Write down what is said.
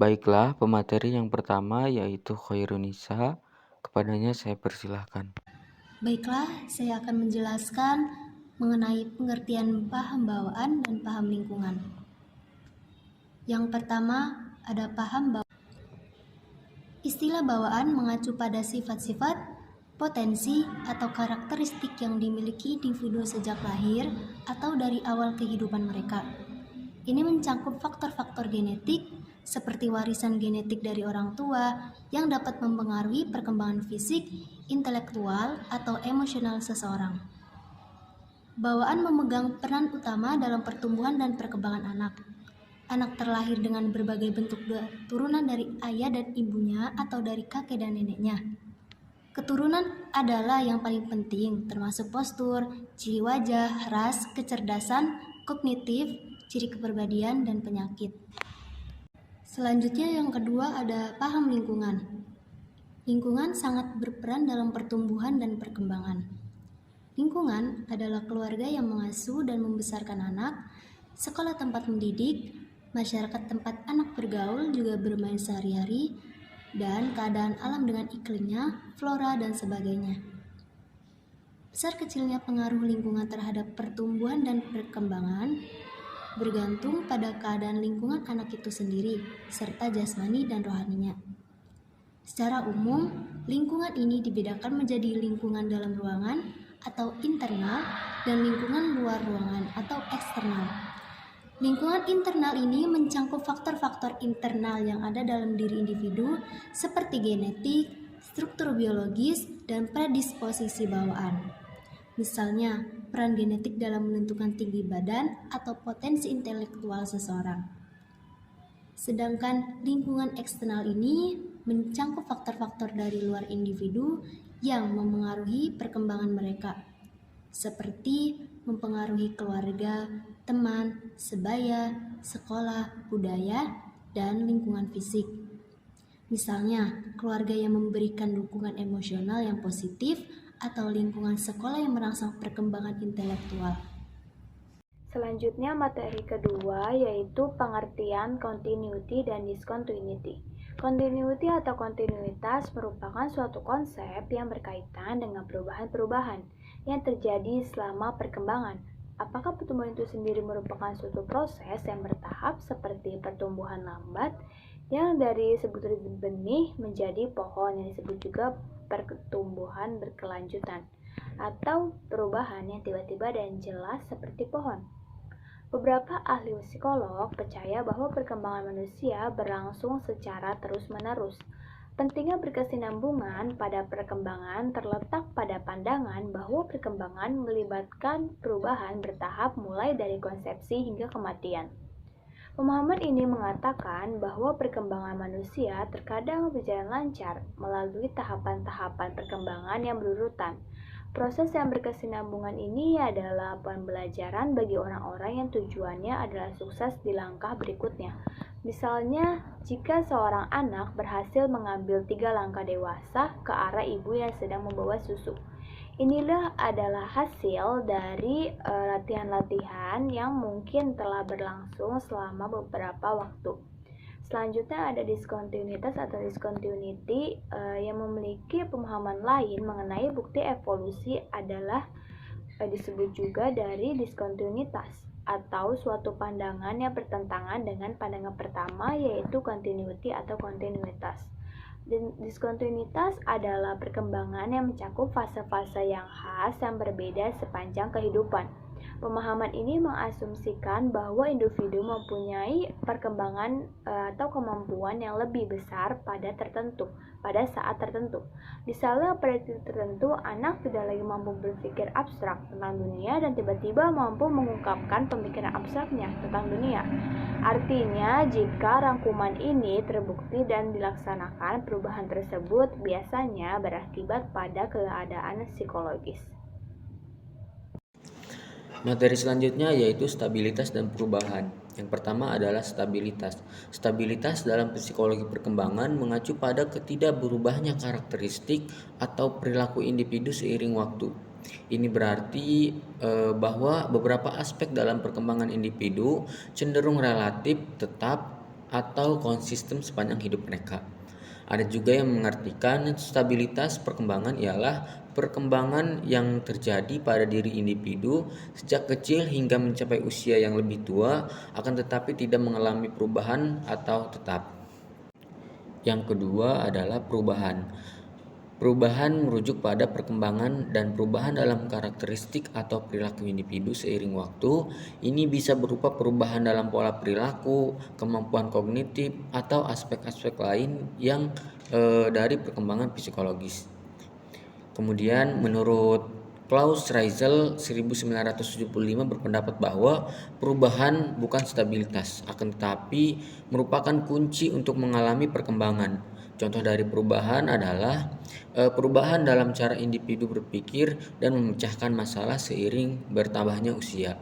Baiklah, pemateri yang pertama yaitu Khairunisa. Kepadanya saya persilahkan. Baiklah, saya akan menjelaskan mengenai pengertian paham bawaan dan paham lingkungan. Yang pertama, ada paham bawaan. Istilah bawaan mengacu pada sifat-sifat, potensi, atau karakteristik yang dimiliki individu sejak lahir atau dari awal kehidupan mereka. Ini mencakup faktor-faktor genetik seperti warisan genetik dari orang tua yang dapat mempengaruhi perkembangan fisik, intelektual, atau emosional seseorang. Bawaan memegang peran utama dalam pertumbuhan dan perkembangan anak. Anak terlahir dengan berbagai bentuk turunan dari ayah dan ibunya atau dari kakek dan neneknya. Keturunan adalah yang paling penting, termasuk postur, ciri wajah, ras, kecerdasan, kognitif, ciri kepribadian, dan penyakit. Selanjutnya yang kedua ada paham lingkungan. Lingkungan sangat berperan dalam pertumbuhan dan perkembangan. Lingkungan adalah keluarga yang mengasuh dan membesarkan anak, sekolah tempat mendidik, masyarakat tempat anak bergaul juga bermain sehari-hari, dan keadaan alam dengan iklimnya, flora, dan sebagainya. Besar kecilnya pengaruh lingkungan terhadap pertumbuhan dan perkembangan bergantung pada keadaan lingkungan anak itu sendiri, serta jasmani dan rohaninya. Secara umum, lingkungan ini dibedakan menjadi lingkungan dalam ruangan atau internal dan lingkungan luar ruangan atau eksternal. Lingkungan internal ini mencakup faktor-faktor internal yang ada dalam diri individu seperti genetik, struktur biologis, dan predisposisi bawaan. Misalnya, peran genetik dalam menentukan tinggi badan atau potensi intelektual seseorang. Sedangkan lingkungan eksternal ini mencakup faktor-faktor dari luar individu yang memengaruhi perkembangan mereka, seperti mempengaruhi keluarga, teman, sebaya, sekolah, budaya, dan lingkungan fisik. Misalnya, keluarga yang memberikan dukungan emosional yang positif atau lingkungan sekolah yang merangsang perkembangan intelektual. Selanjutnya materi kedua yaitu pengertian continuity dan discontinuity. Continuity atau kontinuitas merupakan suatu konsep yang berkaitan dengan perubahan-perubahan yang terjadi selama perkembangan. Apakah pertumbuhan itu sendiri merupakan suatu proses yang bertahap seperti pertumbuhan lambat yang dari sebutir benih menjadi pohon yang disebut juga pertumbuhan berkelanjutan, atau perubahan yang tiba-tiba dan jelas seperti pohon. Beberapa ahli psikolog percaya bahwa perkembangan manusia berlangsung secara terus-menerus. Pentingnya berkesinambungan pada perkembangan terletak pada pandangan bahwa perkembangan melibatkan perubahan bertahap mulai dari konsepsi hingga kematian. Pemahaman ini mengatakan bahwa perkembangan manusia terkadang berjalan lancar melalui tahapan-tahapan perkembangan yang berurutan. Proses yang berkesinambungan ini adalah pembelajaran bagi orang-orang yang tujuannya adalah sukses di langkah berikutnya. Misalnya, jika seorang anak berhasil mengambil 3 langkah dewasa ke arah ibu yang sedang membawa susu. Inilah adalah hasil dari latihan-latihan yang mungkin telah berlangsung selama beberapa waktu. Selanjutnya ada diskontinuitas atau discontinuity yang memiliki pemahaman lain mengenai bukti evolusi adalah disebut juga dari diskontinuitas atau suatu pandangan yang bertentangan dengan pandangan pertama yaitu continuity atau kontinuitas. Diskontinuitas adalah perkembangan yang mencakup fase-fase yang khas yang berbeda sepanjang kehidupan. Pemahaman ini mengasumsikan bahwa individu mempunyai perkembangan atau kemampuan yang lebih besar pada saat tertentu. Misalnya pada titik tertentu anak tidak lagi mampu berpikir abstrak tentang dunia dan tiba-tiba mampu mengungkapkan pemikiran abstraknya tentang dunia. Artinya, jika rangkuman ini terbukti dan dilaksanakan, perubahan tersebut biasanya berakibat pada keadaan psikologis. Materi selanjutnya yaitu stabilitas dan perubahan. Yang pertama adalah stabilitas. Stabilitas dalam psikologi perkembangan mengacu pada ketidakberubahnya karakteristik atau perilaku individu seiring waktu. Ini berarti bahwa beberapa aspek dalam perkembangan individu cenderung relatif tetap atau konsisten sepanjang hidup mereka. Ada juga yang mengartikan stabilitas perkembangan ialah perkembangan yang terjadi pada diri individu sejak kecil hingga mencapai usia yang lebih tua, akan tetapi tidak mengalami perubahan atau tetap. Yang kedua adalah perubahan. Perubahan merujuk pada perkembangan dan perubahan dalam karakteristik atau perilaku individu seiring waktu. Ini bisa berupa perubahan dalam pola perilaku, kemampuan kognitif, atau aspek-aspek lain yang dari perkembangan psikologis. Kemudian menurut Klaus Reisel 1975 berpendapat bahwa perubahan bukan stabilitas, akan tetapi merupakan kunci untuk mengalami perkembangan. Contoh dari perubahan adalah perubahan dalam cara individu berpikir dan memecahkan masalah seiring bertambahnya usia.